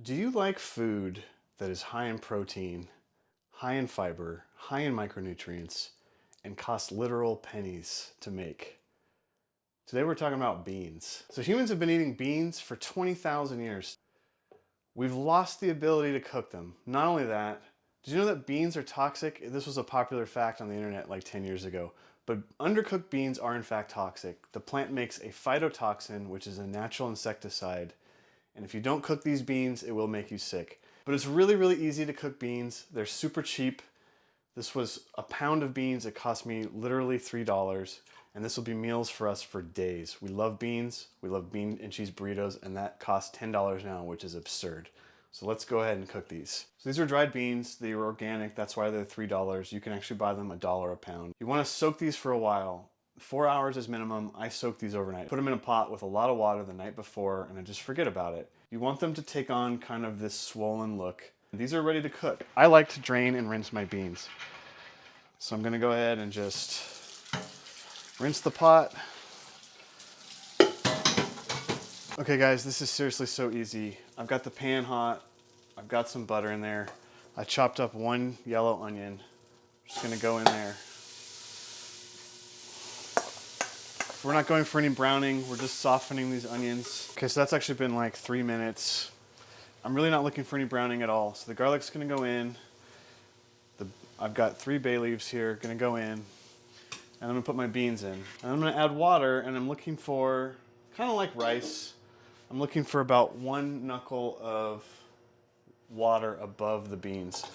Do you like food that is high in protein, high in fiber, high in micronutrients, and costs literal pennies to make? Today we're talking about beans. So humans have been eating beans for 20,000 years. We've lost the ability to cook them. Not only that, did you know that beans are toxic? This was a popular fact on the internet like 10 years ago. But undercooked beans are in fact toxic. The plant makes a phytotoxin, which is a natural insecticide. And if you don't cook these beans, it will make you sick. But it's really, really easy to cook beans. They're super cheap. This was a pound of beans. It cost me literally $3. And this will be meals for us for days. We love beans. We love bean and cheese burritos. And that costs $10 now, which is absurd. So let's go ahead and cook these. So these are dried beans. They are organic. That's why they're $3. You can actually buy them $1 a pound. You want to soak these for a while. 4 hours is minimum. I soak these overnight. Put them in a pot with a lot of water the night before and I just forget about it. You want them to take on kind of this swollen look. These are ready to cook. I like to drain and rinse my beans. So I'm gonna go ahead and just rinse the pot. Okay guys, this is seriously so easy. I've got the pan hot. I've got some butter in there. I chopped up 1 yellow onion. Just gonna go in there. We're not going for any browning, we're just softening these onions. Okay, so that's actually been like 3 minutes. I'm really not looking for any browning at all. So the garlic's gonna go in. I've got 3 bay leaves here, gonna go in. And I'm gonna put my beans in. And I'm gonna add water, and I'm looking for, kind of like rice, I'm looking for about 1 knuckle of water above the beans.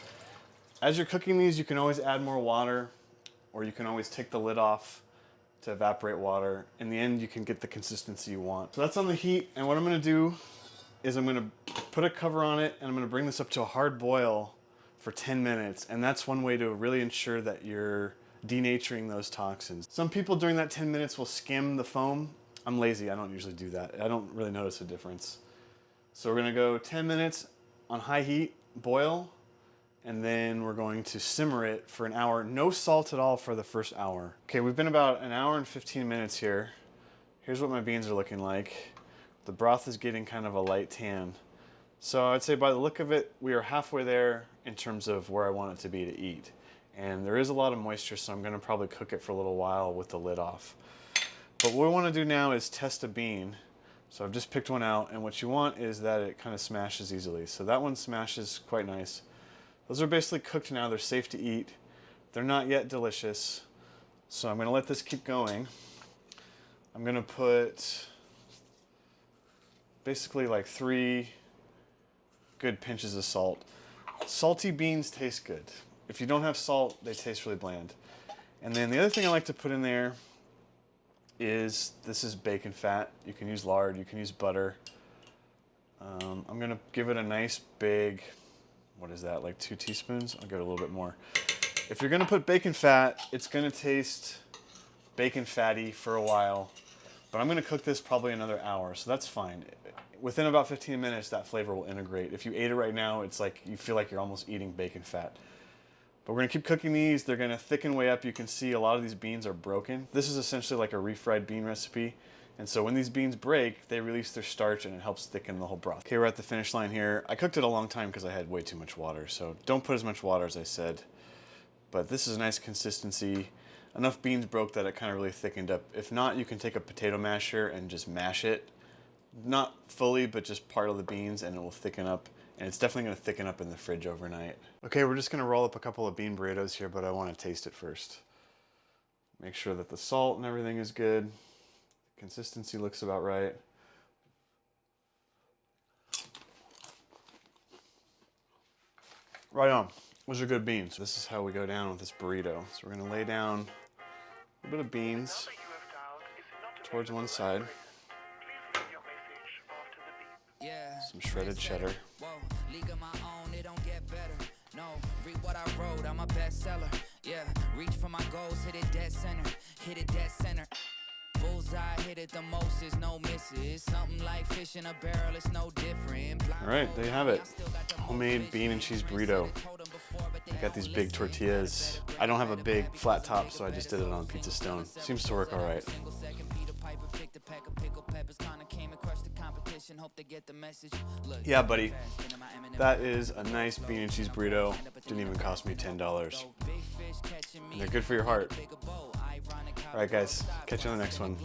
As you're cooking these, you can always add more water, or you can always take the lid off to evaporate water. In the end, you can get the consistency you want. So that's on the heat, and what I'm gonna do is I'm gonna put a cover on it, and I'm gonna bring this up to a hard boil for 10 minutes, and that's one way to really ensure that you're denaturing those toxins. Some people during that 10 minutes will skim the foam. I'm lazy, I don't usually do that. I don't really notice a difference. So we're gonna go 10 minutes on high heat, boil, and then we're going to simmer it for an hour. No salt at all for the first hour. Okay, we've been about an hour and 15 minutes here. Here's what my beans are looking like. The broth is getting kind of a light tan. So I'd say by the look of it, we are halfway there in terms of where I want it to be to eat. And there is a lot of moisture, so I'm gonna probably cook it for a little while with the lid off. But what we wanna do now is test a bean. So I've just picked one out, and what you want is that it kind of smashes easily. So that one smashes quite nice. Those are basically cooked now, they're safe to eat. They're not yet delicious. So I'm gonna let this keep going. I'm gonna put basically like 3 good pinches of salt. Salty beans taste good. If you don't have salt, they taste really bland. And then the other thing I like to put in there is, this is bacon fat. You can use lard, you can use butter. I'm gonna give it a nice big, what is that, like 2 teaspoons? I'll give it a little bit more. If you're gonna put bacon fat, it's gonna taste bacon fatty for a while, but I'm gonna cook this probably another hour, so that's fine. Within about 15 minutes, that flavor will integrate. If you ate it right now, it's like you feel like you're almost eating bacon fat. But we're gonna keep cooking these. They're gonna thicken way up. You can see a lot of these beans are broken. This is essentially like a refried bean recipe. And so when these beans break, they release their starch and it helps thicken the whole broth. Okay, we're at the finish line here. I cooked it a long time because I had way too much water. So don't put as much water as I said. But this is a nice consistency. Enough beans broke that it kind of really thickened up. If not, you can take a potato masher and just mash it. Not fully, but just part of the beans, and it will thicken up. And it's definitely gonna thicken up in the fridge overnight. Okay, we're just gonna roll up a couple of bean burritos here, but I wanna taste it first. Make sure that the salt and everything is good. Consistency looks about right. Right on, those are good beans. This is how we go down with this burrito. So we're gonna lay down a little bit of beans towards one side. Some shredded cheddar. League of my own, it don't get better. No, read what I wrote, I'm a bestseller. Yeah, reach for my goals, hit it dead center. Hit it dead center. Bullseye, hit it the most, is no misses. Something like fish in a barrel, it's no different. All right, there you have it. Homemade bean and cheese burrito. I got these big tortillas. I don't have a big flat top, so I just did it on a pizza stone. Seems to work all right. Yeah, buddy. That is a nice bean and cheese burrito. Didn't even cost me $10. And they're good for your heart. All right, guys. Catch you on the next one.